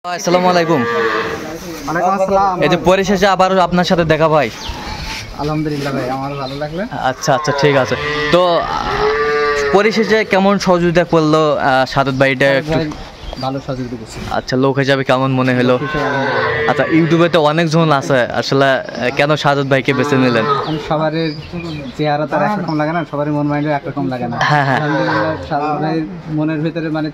আসসালামু আলাইকুম। ওয়ালাইকুম আসসালাম। এই যে পরিশেষে আবারও আপনার সাথে দেখা ভাই। আলহামদুলিল্লাহ ভাই, আমার ভালো লাগলো। আচ্ছা আচ্ছা ঠিক আছে। তো পরিশেষে কেমন সহযোগিতা করলো সাদত ভাইটা? একটু ভালো সহযোগিতা করছি। আচ্ছা, লোক হিসাবে কেমন মনে হলো? আচ্ছা, ইউটিউবে তো অনেকজন আছে, আসলে কেন সাদত ভাইকে বেছে নিলেন? সবার চেহারা তার একরকম লাগে না, সবারই মন মাইন্ডও একরকম লাগে না। হ্যাঁ হ্যাঁ, সাদত ভাইয়ের মনের ভিতরে মানে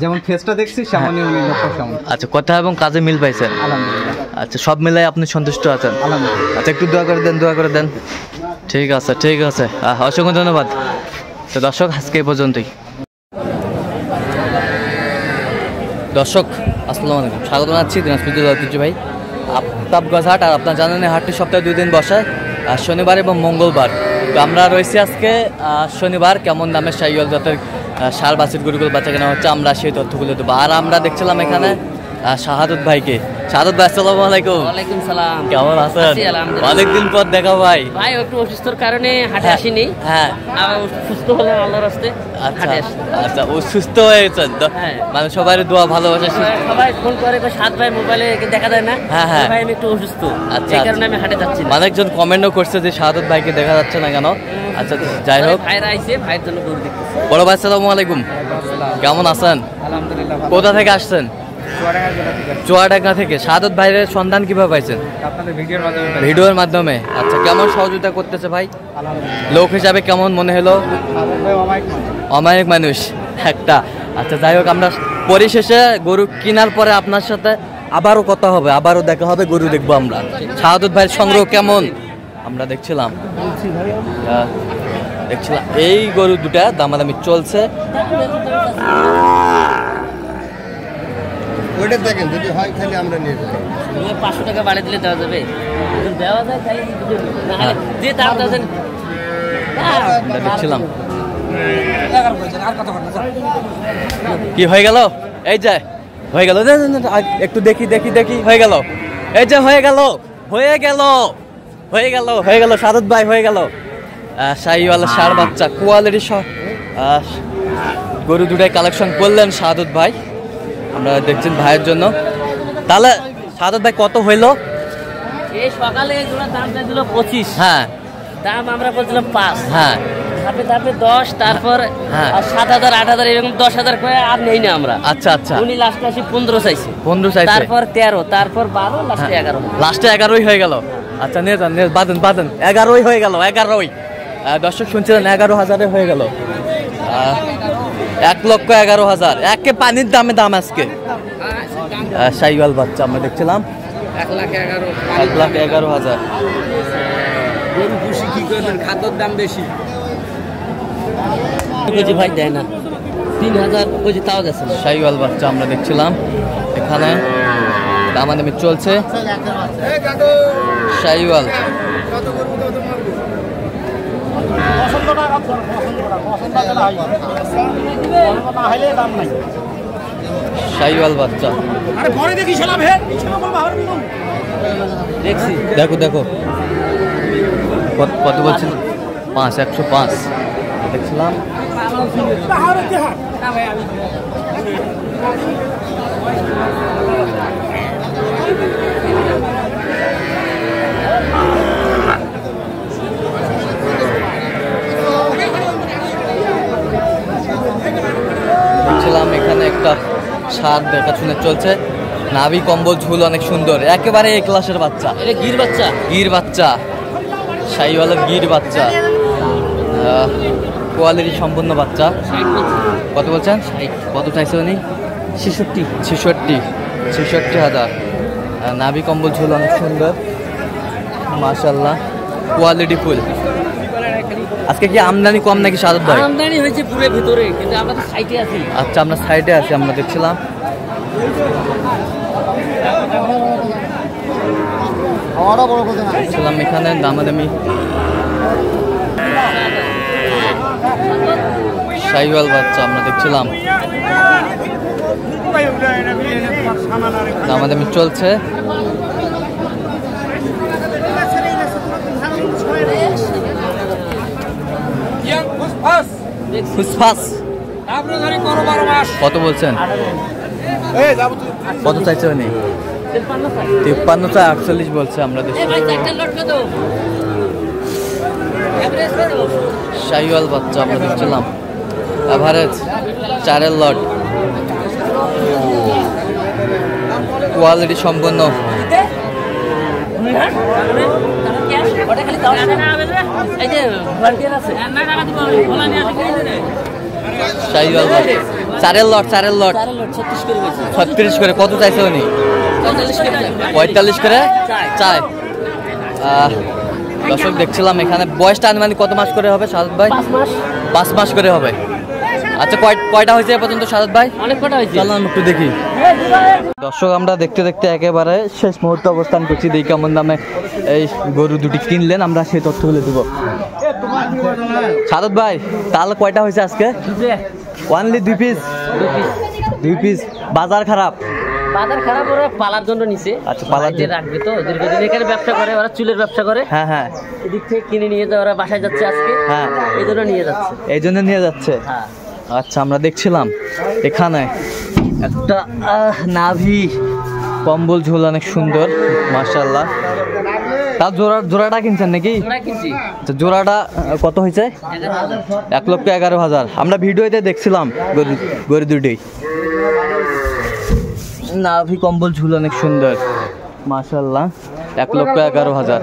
যেমন ফেসটা দেখছি সেমনই উনি লোকটা কেমন। আচ্ছা, কথা এবং কাজে মিল পাইছেন? আলহামদুলিল্লাহ। আচ্ছা, সব মিলাই আপনি সন্তুষ্ট আছেন? আলহামদুলিল্লাহ। আচ্ছা, একটু দোয়া করে দেন, দোয়া করে দেন। ঠিক আছে ঠিক আছে, অসংখ্য ধন্যবাদ। তো দর্শক, আজকে এই পর্যন্তই। দর্শক আসসালামু আলাইকুম, স্বাগত জানাচ্ছি দিনাজপুর জেলার ঐতিহ্য ভাই আফতাবগঞ্জ হাট। আর আপনারা জানেন এই হাটটি সপ্তাহে 2 দিন বসে, শনিবার এবং মঙ্গলবার। তো আমরা রয়েছি আজকে শনিবার। কেমন দামে শাহিওয়াল জাতের সার বাছুর গরুগুলো বাচ্চা কেনা হচ্ছে, আমরা সেই তথ্যগুলো দেবো। আর আমরা দেখছিলাম এখানে শাহাদত ভাইকে। শাহাদত ভাই আসসালামু আলাইকুম। ওয়ালাইকুম সালাম। কেমন আছেন? আলহামদুলিল্লাহ। অনেকদিন পর দেখা ভাই। ভাই একটু অসুস্থর কারণে হাটে আসিনি। হ্যাঁ, আবার সুস্থ হলে আল্লাহর রাস্তে হাটে আসি। আচ্ছা, ও সুস্থ হয়েছেন তো? হ্যাঁ। মানে সবাই দোয়া ভালোবাসা। সবাই ফোন করে সাত ভাই মোবাইলে দেখা যায় না। হ্যাঁ হ্যাঁ, ভাই আমি একটু অসুস্থ, আচ্ছা, এই কারণে আমি হাটে যাচ্ছি না। অনেকজন কমেন্টও করছে যে শাহাদত ভাইকে দেখা যাচ্ছে না কেন। আচ্ছা, যাই হোক, ভাইরা আইছে, ভাইয়ের জন্য গরু দেখতেছি। বড় ভাই আসসালামু আলাইকুম, কেমন আছেন? আলহামদুলিল্লাহ। কোথা থেকে আসছেন? চুয়াডাঙ্গা থেকে। শাহাদত ভাইয়ের সন্ধান কিভাবে পাইছেন? আপনাদের ভিডিওর মাধ্যমে। ভিডিওর মাধ্যমে। আচ্ছা, কেমন সহযোগিতা করতেছে ভাই? লোক হিসাবে কেমন মনে হলো? অমায়িক মানুষ একটা। আচ্ছা, যাই হোক, আমরা পরিশেষে গরু কেনার পরে আপনার সাথে আবারও কথা হবে, আবারও দেখা হবে, গরু দেখবো আমরা। শাহাদত ভাইয়ের সংগ্রহ কেমন আমরা দেখছিলাম। এই গরু দুটা দামাদামি চলছে। ওইটা দেখেন, যদি হয় তাহলে আমরা নিয়ে যাবো। 500 টাকা বাড়ি দিলে দেওয়া যাবে? দেওয়া যায় তাই যে দাম দেওয়া আমরা দেখছিলাম। কি হয়ে গেল? এই যে হয়ে গেল, একটু দেখি দেখি দেখি, হয়ে গেল। এই যে হয়ে গেল, হয়ে গেল, হয়ে গেল, হয়ে গেল। শাহাদত ভাই হয়ে গেল। শাহিওয়ালা ষাঁড় বাচ্চা কোয়ালিটি গরু দুটাই কালেকশন করলেন শাহাদত ভাই। আমরা দেখছেন ভাইয়ের জন্য। তাহলে শাহাদত ভাই কত হইলো? এই সকালে এগুলোর দাম চাইছিল 25। হ্যাঁ, দাম আমরা বলছিলাম 5। হ্যাঁ, ধাপে ধাপে 10, তারপর 7,000, 8,000, এরকম 10,000 করে আর নেই না আমরা। আচ্ছা আচ্ছা, উনি লাস্টে আসি 15 চাইছে, 15 চাইছে, তারপর 13, তারপর 12, লাস্টে 11। লাস্টে 11ই হয়ে গেল। আচ্ছা, নিয়ে যান, বাঁধেন বাঁধেন। 11ই হয়ে গেল, 11ই। দর্শক শুনছিলেন, 11,000 হয়ে গেল। 1,11,000, একে পানির দামে দাম আজকে। শাহিওয়াল বাচ্চা আমরা দেখছিলাম 1,11,000। গরু খুশি কি করবেন, খাদ্যর দাম বেশি। কেজি ভাই দেয় না, 3,000 কেজি তাও যাচ্ছে না। শাহিওয়াল বাচ্চা আমরা দেখছিলাম এখানে দামাদামি চলছে। শাহিওয়াল শাহিওয়াল বাচ্চা দেখছি। দেখো দেখো, কত বলছেন? 5, 105 দেখছিলাম। দেখছিলাম এখানে একটা ষাঁড় দেখাশোনা চলছে। নাভি কম্বল ঝুল অনেক সুন্দর, একেবারে এ ক্লাসের বাচ্চা। এটা গির বাচ্চা, গির বাচ্চা, শাহিওয়ালের গির বাচ্চা, কোয়ালিটি সম্পন্ন বাচ্চা। কত বলছেন? কত চাইছে উনি? 66,000। নাভি কম্বল ঝুল অনেক সুন্দর, মাশাআল্লাহ, কোয়ালিটি ফুল। আজকে কি আমদানি কম নাকি শাহাদত ভাই? আমদানি হয়েছে পুরো ভিতরে, কিন্তু আমরা তো সাইডে আছি। আচ্ছা, আমরা সাইডে আছি, আমরা দেখছিলাম। দেখছিলাম এখানে দামাদামি। শাহিওয়াল বাচ্চা আমরা দেখছিলাম, দামাদামি চলছে। ফুসফাস কত বলছেন? কত চাইছে উনি? 53 চাই, 48 বলছে। আমরা শাহিওয়াল বাচ্চা আমরা দেখছিলাম, এভারেজ 4 লট, কোয়ালিটি সম্পন্ন। শাহিওয়াল বাচ্চা 4 লট 36 করে। কত চাইছে উনি? 45 করে চাই। দর্শক দেখছিলাম এখানে বয়সটা আনুমানিক কত মাস করে হবে সাদত ভাই? 5 মাস করে হবে। আচ্ছা কয়টা হয়েছে এ পর্যন্ত সাদত ভাই? অনেক কটা হয়েছে। চলুন একটু দেখি। দর্শক আমরা দেখতে দেখতে একেবারে শেষ মুহূর্তে অবস্থান করছি। দেখি কেমন দামে এই গরু দুটি কিনলেন, আমরা সেই তথ্যগুলো দেবো। সাদত ভাই তাহলে কয়টা হয়েছে আজকে? Only 2 piece. 2 পিস। বাজার খারাপ? বাজার খারাপ, ওরা পালার জন্য নিছে। আচ্ছা, পালার জন্য রাখবে তো, দীর্ঘদিন এখানে ব্যবসা করে, ওরা চুলের ব্যবসা করে। হ্যাঁ হ্যাঁ, এদিক থেকে কিনে নিয়ে যায়, ওরা বাসায় যাচ্ছে আজকে। হ্যাঁ, এই জন্য নিয়ে যাচ্ছে। এই জন্য নিয়ে যাচ্ছে। হ্যাঁ। আচ্ছা আমরা দেখছিলাম এখানে একটা নাভি কম্বল ঝোল অনেক সুন্দর মাশাআল্লাহ। তার জোড়াটা কিনছেন নাকি? আচ্ছা, জোড়াটা কত হয়েছে? 1,11,000। আমরা ভিডিওতে দেখছিলাম গরু দুটি। নাভি কম্বল ঝুল অনেক সুন্দর মাশাআল্লাহ। 1,11,000,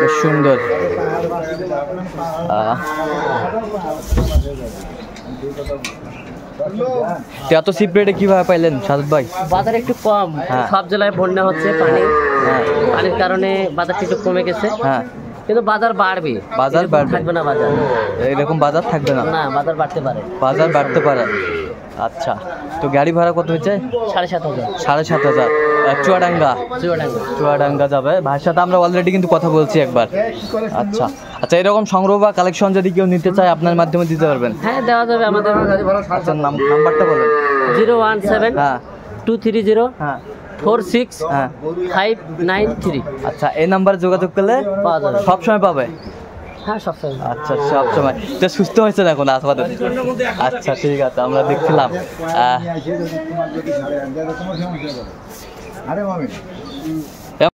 বেশ সুন্দর। এত চিপ রেটে কিভাবে পাইলেন সাদত ভাই? বাজার একটু কম, সব জেলায় বন্যা হচ্ছে, পানির কারণে বাজারটা একটু কমে গেছে। হ্যাঁ, কিন্তু বাজার বাড়বে। বাজার বাড়বে, থাকবে না বাজার, এরকম বাজার থাকবে না। না, বাজার বাড়তে পারে। বাজার বাড়তে পারে। আচ্ছা, তো গাড়ি ভাড়া কত হয়েছে? 7,500। 7,500। চুয়াডাঙ্গা যাবে। ভাইয়ের সাথে আমরা অলরেডি কিন্তু কথা বলছি একবার। আচ্ছা আচ্ছা, এরকম সংগ্রহ বা কালেকশন যদি কেউ নিতে চায় আপনার মাধ্যমে দিতে পারবেন? হ্যাঁ, দেওয়া যাবে আমাদের। আচ্ছা, নাম্বারটা বলেন। 017 হ্যাঁ 230 হ্যাঁ 46 হ্যাঁ 593। আচ্ছা, এই নাম্বারে যোগাযোগ করলে পাওয়া যাবে, সবসময় পাবে? হ্যাঁ, সবসময়। আচ্ছা, সবসময়। তো সুস্থ হয়েছে দেখুন আপাতত। আচ্ছা ঠিক আছে, আমরা দেখছিলাম। আরে মামি